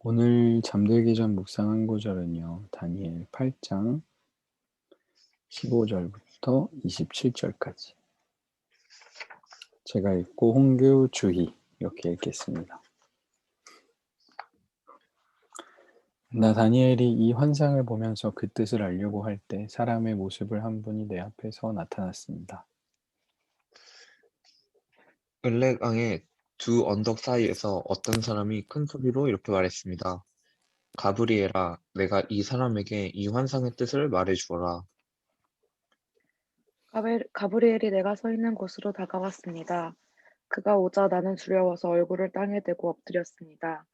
오늘 잠들기 전 묵상한 구절은요. 다니엘 8장 15절부터 27절까지. 제가 읽고 홍규 주희 이렇게 읽겠습니다. 나 다니엘이 이 환상을 보면서 그 뜻을 알려고 할 때 사람의 모습을 한 분이 내 앞에서 나타났습니다. 을레강의 두 언덕 사이에서 어떤 사람이 큰 소리로 이렇게 말했습니다. 가브리엘아, 내가 이 사람에게 이 환상의 뜻을 말해 주어라. 가브리엘이 내가 서 있는 곳으로 다가왔습니다. 그가 오자 나는 두려워서 얼굴을 땅에 대고 엎드렸습니다.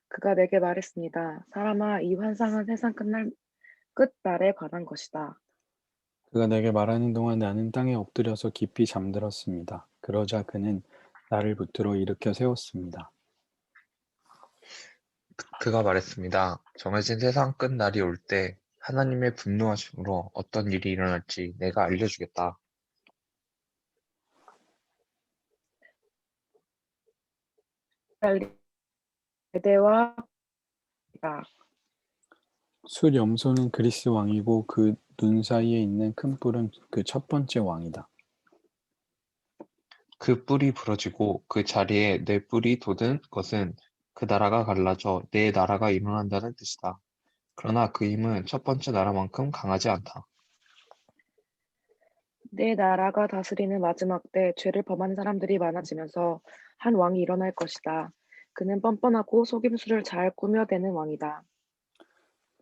그가 내게 말했습니다. 사람아, 이 환상은 세상 끝날에 관한 것이다. 그가 내게 말하는 동안 나는 땅에 엎드려서 깊이 잠들었습니다. 그러자 그는 나를 붙들어 일으켜 세웠습니다. 그가 말했습니다. 정해진 세상 끝 날이 올 때 하나님의 분노하심으로 어떤 일이 일어날지 내가 알려주겠다. 에데와 숫염소는 그리스 왕이고 그 눈 사이에 있는 큰 뿔은 그 첫 번째 왕이다. 그 뿔이 부러지고 그 자리에 내 뿔이 돋은 것은 그 나라가 갈라져 내 나라가 일어난다는 뜻이다. 그러나 그 힘은 첫 번째 나라만큼 강하지 않다. 내 나라가 다스리는 마지막 때 죄를 범한 사람들이 많아지면서 한 왕이 일어날 것이다. 그는 뻔뻔하고 속임수를 잘 꾸며대는 왕이다.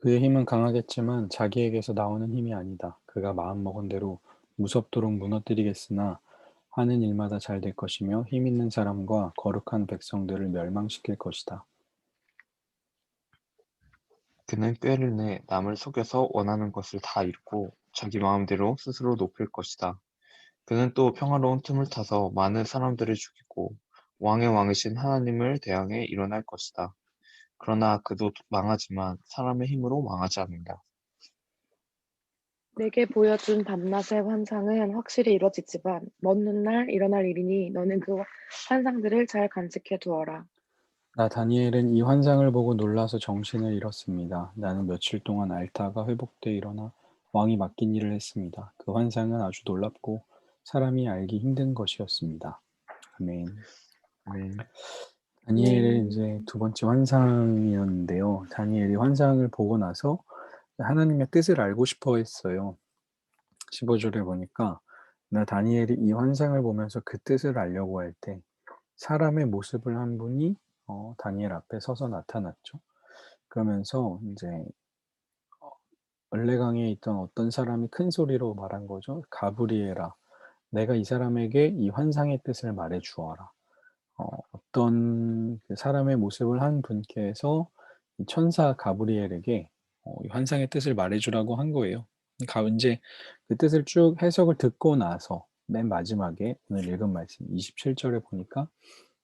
그의 힘은 강하겠지만 자기에게서 나오는 힘이 아니다. 그가 마음먹은 대로 무섭도록 무너뜨리겠으나 하는 일마다 잘 될 것이며 힘 있는 사람과 거룩한 백성들을 멸망시킬 것이다. 그는 꾀를 내 남을 속여서 원하는 것을 다 이루고 자기 마음대로 스스로 높일 것이다. 그는 또 평화로운 틈을 타서 많은 사람들을 죽이고 왕의 왕이신 하나님을 대항해 일어날 것이다. 그러나 그도 망하지만 사람의 힘으로 망하지 않는다. 내게 보여준 밤낮의 환상은 확실히 이뤄지지만 먼 훗날 일어날 일이니 너는 그 환상들을 잘 간직해 두어라. 나 다니엘은 이 환상을 보고 놀라서 정신을 잃었습니다. 나는 며칠 동안 앓다가 회복돼 일어나 왕이 맡긴 일을 했습니다. 그 환상은 아주 놀랍고 사람이 알기 힘든 것이었습니다. 아멘. 네. 다니엘의 이제 두 번째 환상이었는데요. 다니엘이 환상을 보고 나서 하나님의 뜻을 알고 싶어 했어요. 15절에 보니까 나 다니엘이 이 환상을 보면서 그 뜻을 알려고 할 때 사람의 모습을 한 분이 다니엘 앞에 서서 나타났죠. 그러면서 이제 을레강에 있던 어떤 사람이 큰 소리로 말한 거죠. 가브리엘아, 내가 이 사람에게 이 환상의 뜻을 말해 주어라. 어떤 그 사람의 모습을 한 분께서 이 천사 가브리엘에게 이 환상의 뜻을 말해주라고 한 거예요. 이제 그 뜻을 쭉 해석을 듣고 나서 맨 마지막에 오늘 읽은 말씀 27절에 보니까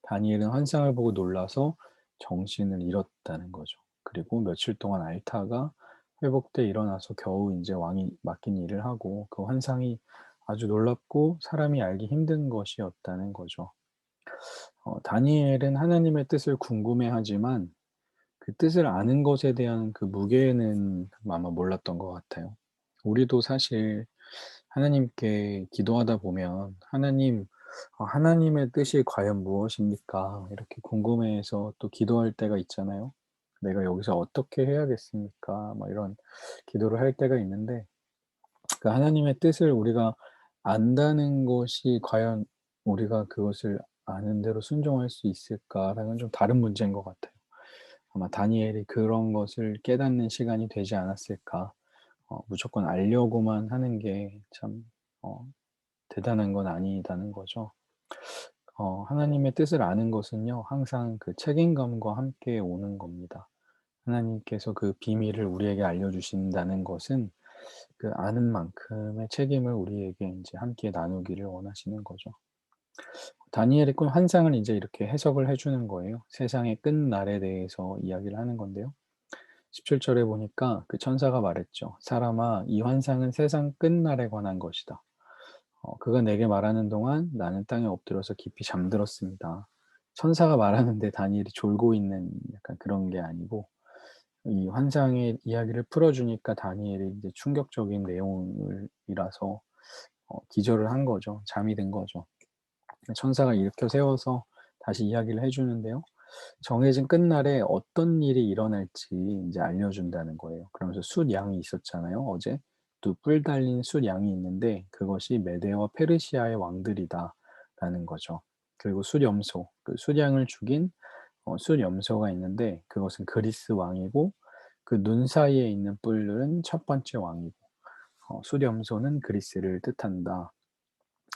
다니엘은 환상을 보고 놀라서 정신을 잃었다는 거죠. 그리고 며칠 동안 앓다가 회복돼 일어나서 겨우 이제 왕이 맡긴 일을 하고 그 환상이 아주 놀랍고 사람이 알기 힘든 것이었다는 거죠. 다니엘은 하나님의 뜻을 궁금해하지만 그 뜻을 아는 것에 대한 그 무게는 아마 몰랐던 것 같아요. 우리도 사실 하나님께 기도하다 보면 하나님, 하나님의 뜻이 과연 무엇입니까? 이렇게 궁금해해서 또 기도할 때가 있잖아요. 내가 여기서 어떻게 해야겠습니까? 막 이런 기도를 할 때가 있는데 그 하나님의 뜻을 우리가 안다는 것이 과연 우리가 그것을 아는 대로 순종할 수 있을까라는 좀 다른 문제인 것 같아요. 아마 다니엘이 그런 것을 깨닫는 시간이 되지 않았을까. 무조건 알려고만 하는 게 참 대단한 건 아니다는 거죠. 하나님의 뜻을 아는 것은요, 항상 그 책임감과 함께 오는 겁니다. 하나님께서 그 비밀을 우리에게 알려주신다는 것은 그 아는 만큼의 책임을 우리에게 이제 함께 나누기를 원하시는 거죠. 다니엘의 꾼 환상을 이제 이렇게 해석을 해 주는 거예요. 세상의 끝날에 대해서 이야기를 하는 건데요. 17절에 보니까 그 천사가 말했죠. 사람아, 이 환상은 세상 끝날에 관한 것이다. 그가 내게 말하는 동안 나는 땅에 엎드려서 깊이 잠들었습니다. 천사가 말하는데 다니엘이 졸고 있는 약간 그런 게 아니고 이 환상의 이야기를 풀어주니까 다니엘이 이제 충격적인 내용이라서 기절을 한 거죠. 잠이 든 거죠. 천사가 일으켜 세워서 다시 이야기를 해주는데요. 정해진 끝날에 어떤 일이 일어날지 이제 알려준다는 거예요. 그러면서 숫양이 있었잖아요. 어제 두 뿔 달린 숫양이 있는데 그것이 메대와 페르시아의 왕들이다라는 거죠. 그리고 숫염소, 그 숫양을 죽인 숫염소가 있는데 그것은 그리스 왕이고 그 눈 사이에 있는 뿔은 첫 번째 왕이고 숫염소는 그리스를 뜻한다.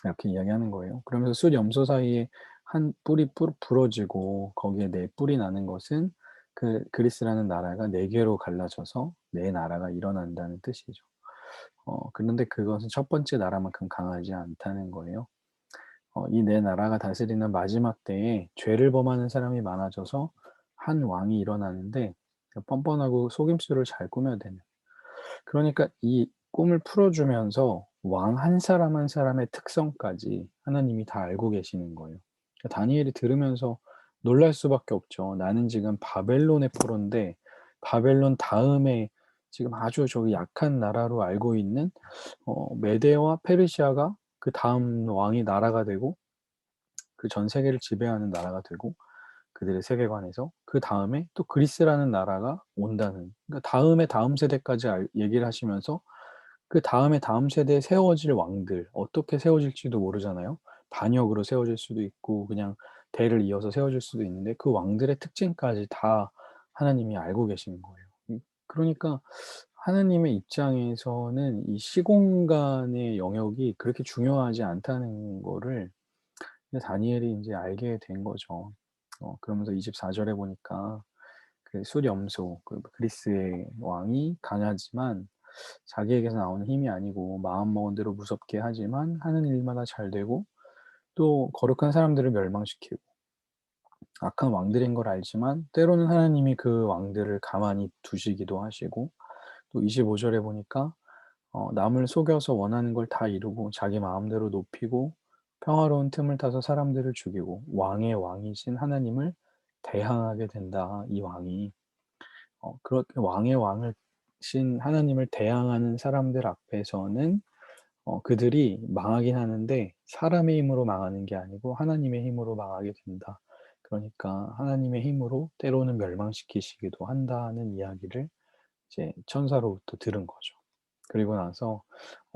이렇게 이야기하는 거예요. 그러면서 숫염소 사이에 한 뿔이 부러지고 거기에 네 뿔이 나는 것은 그 그리스라는 나라가 네 개로 갈라져서 네 나라가 일어난다는 뜻이죠. 그런데 그것은 첫 번째 나라만큼 강하지 않다는 거예요. 이 네 나라가 다스리는 마지막 때에 죄를 범하는 사람이 많아져서 한 왕이 일어나는데 뻔뻔하고 속임수를 잘 꾸며대는. 그러니까 이 꿈을 풀어주면서 왕 한 사람 한 사람의 특성까지 하나님이 다 알고 계시는 거예요. 그러니까 다니엘이 들으면서 놀랄 수밖에 없죠. 나는 지금 바벨론의 포로인데 바벨론 다음에 지금 아주 저기 약한 나라로 알고 있는 메대와 페르시아가 그 다음 왕이 나라가 되고 그 전 세계를 지배하는 나라가 되고 그들의 세계관에서 그다음에 또 그리스라는 나라가 온다는, 그러니까 다음에 다음 세대까지 얘기를 하시면서 그다음에 다음 세대에 세워질 왕들 어떻게 세워질지도 모르잖아요. 반역으로 세워질 수도 있고 그냥 대를 이어서 세워질 수도 있는데 그 왕들의 특징까지 다 하나님이 알고 계시는 거예요. 그러니까 하나님의 입장에서는 이 시공간의 영역이 그렇게 중요하지 않다는 거를 다니엘이 인제 알게 된 거죠. 그러면서 24 절에 보니까 그 숫염소, 그 그리스의 왕이 강하지만 자기에게서 나오는 힘이 아니고 마음먹은 대로 무섭게 하지만 하는 일마다 잘 되고 또 거룩한 사람들을 멸망시키고 악한 왕들인 걸 알지만 때로는 하나님이 그 왕들을 가만히 두시기도 하시고 또 25 절에 보니까 남을 속여서 원하는 걸 다 이루고 자기 마음대로 높이고 평화로운 틈을 타서 사람들을 죽이고 왕의 왕이신 하나님을 대항하게 된다. 이 왕이 그렇게 왕의 왕을 신 하나님을 대항하는 사람들 앞에서는 그들이 망하긴 하는데 사람의 힘으로 망하는 게 아니고 하나님의 힘으로 망하게 된다. 그러니까 하나님의 힘으로 때로는 멸망시키시기도 한다는 이야기를 이제 천사로부터 들은 거죠. 그리고 나서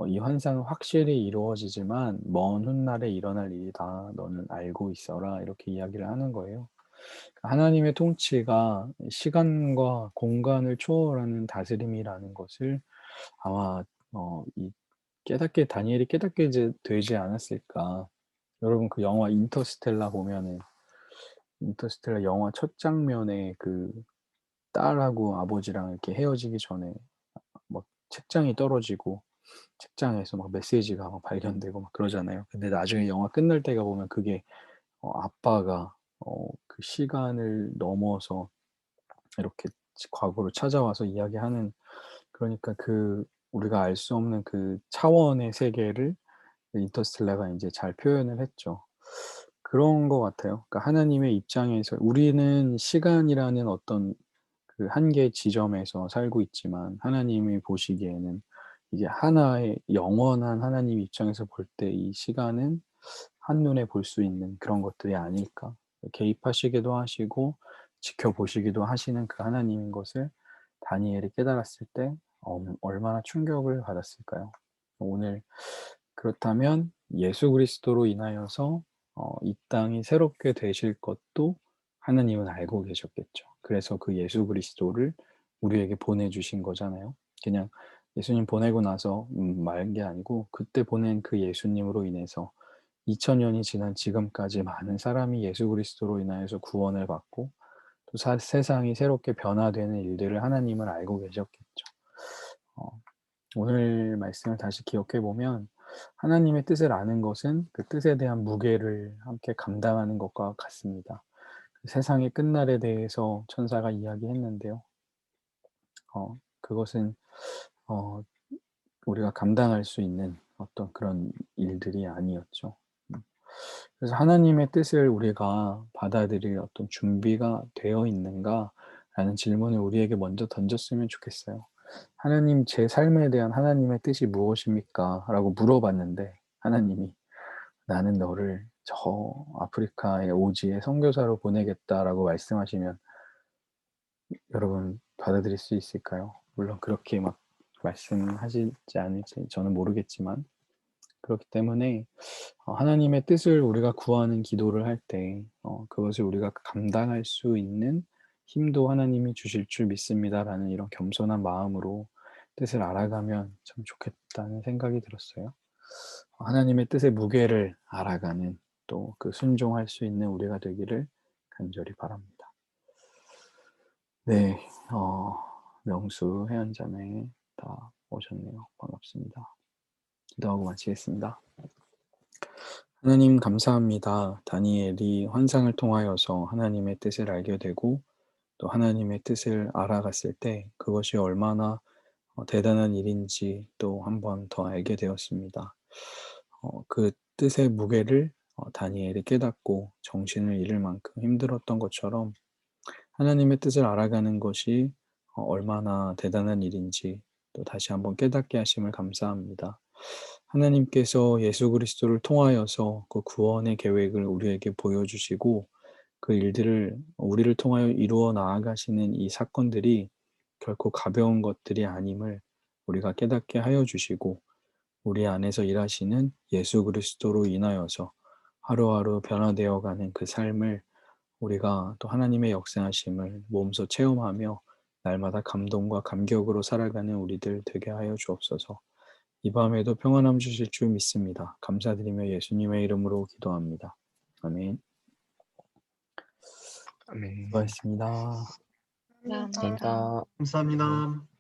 "이 환상은 확실히 이루어지지만 먼 훗날에 일어날 일이다. 너는 알고 있어라." 이렇게 이야기를 하는 거예요. 하나님의 통치가 시간과 공간을 초월하는 다스림이라는 것을 아마 이 깨닫게 다니엘이 깨닫게 되지 않았을까. 여러분 그 영화 인터스텔라 보면은 인터스텔라 영화 첫 장면에 그 딸하고 아버지랑 이렇게 헤어지기 전에 막 책장이 떨어지고 책장에서 막 메시지가 막 발견되고 막 그러잖아요. 근데 나중에 영화 끝날 때가 보면 그게 아빠가 그 시간을 넘어서 이렇게 과거로 찾아와서 이야기하는, 그러니까 그 우리가 알 수 없는 그 차원의 세계를 인터스텔라가 인제 잘 표현을 했죠. 그런 것 같아요. 그러니까 하나님의 입장에서 우리는 시간이라는 어떤 그 한계 지점에서 살고 있지만 하나님이 보시기에는 이게 하나의 영원한 하나님 입장에서 볼 때 이 시간은 한눈에 볼 수 있는 그런 것들이 아닐까. 개입하시기도 하시고 지켜보시기도 하시는 그 하나님인 것을 다니엘이 깨달았을 때 얼마나 충격을 받았을까요? 오늘 그렇다면 예수 그리스도로 인하여서 이 땅이 새롭게 되실 것도 하나님은 알고 계셨겠죠. 그래서 그 예수 그리스도를 우리에게 보내주신 거잖아요. 그냥 예수님 보내고 나서 말 게 아니고 그때 보낸 그 예수님으로 인해서 2000년이 지난 지금까지 많은 사람이 예수 그리스도로 인하여서 구원을 받고 또 세상이 새롭게 변화되는 일들을 하나님은 알고 계셨겠죠. 어, 오늘 말씀을 다시 기억해 보면 하나님의 뜻을 아는 것은 그 뜻에 대한 무게를 함께 감당하는 것과 같습니다. 그 세상의 끝날에 대해서 천사가 이야기했는데요. 그것은 어, 우리가 감당할 수 있는 어떤 그런 일들이 아니었죠. 음. 그래서 '하나님의 뜻을 우리가 받아들일 어떤 준비가 되어 있는가?' 라는 질문을 우리에게 먼저 던졌으면 좋겠어요. 하나님, 제 삶에 대한 하나님의 뜻이 무엇입니까? 라고 물어봤는데 하나님이 나는 너를 저 아프리카의 오지에 선교사로 보내겠다라고 말씀하시면 여러분 받아들일 수 있을까요? 물론 그렇게 막 말씀하시지 않을지 저는 모르겠지만 그렇기 때문에 하나님의 뜻을 우리가 구하는 기도를 할 때 그것을 우리가 감당할 수 있는 힘도 하나님이 주실 줄 믿습니다라는 이런 겸손한 마음으로 뜻을 알아가면 참 좋겠다는 생각이 들었어요. 하나님의 뜻의 무게를 알아가는 또 그 순종할 수 있는 우리가 되기를 간절히 바랍니다. 네, 명수 회원자매 다 오셨네요. 반갑습니다. 기도하고 마치겠습니다. 하나님 감사합니다. 다니엘이 환상을 통하여서 하나님의 뜻을 알게 되고 또 하나님의 뜻을 알아갔을 때 그것이 얼마나 대단한 일인지 또 한 번 더 알게 되었습니다. 그 뜻의 무게를 다니엘이 깨닫고 정신을 잃을 만큼 힘들었던 것처럼 하나님의 뜻을 알아가는 것이 얼마나 대단한 일인지 또 다시 한번 깨닫게 하심을 감사합니다. 하나님께서 예수 그리스도를 통하여서 그 구원의 계획을 우리에게 보여주시고 그 일들을 우리를 통하여 이루어 나아가시는 이 사건들이 결코 가벼운 것들이 아님을 우리가 깨닫게 하여 주시고 우리 안에서 일하시는 예수 그리스도로 인하여서 하루하루 변화되어가는 그 삶을 우리가 또 하나님의 역사하심을 몸소 체험하며 날마다 감동과 감격으로 살아가는 우리들 되게 하여 주옵소서. 이 밤에도 평안함 주실 줄 믿습니다. 감사드리며 예수님의 이름으로 기도합니다. 아멘. 아멘. 수고하셨습니다. 감사합니다. 감사합니다. 감사합니다.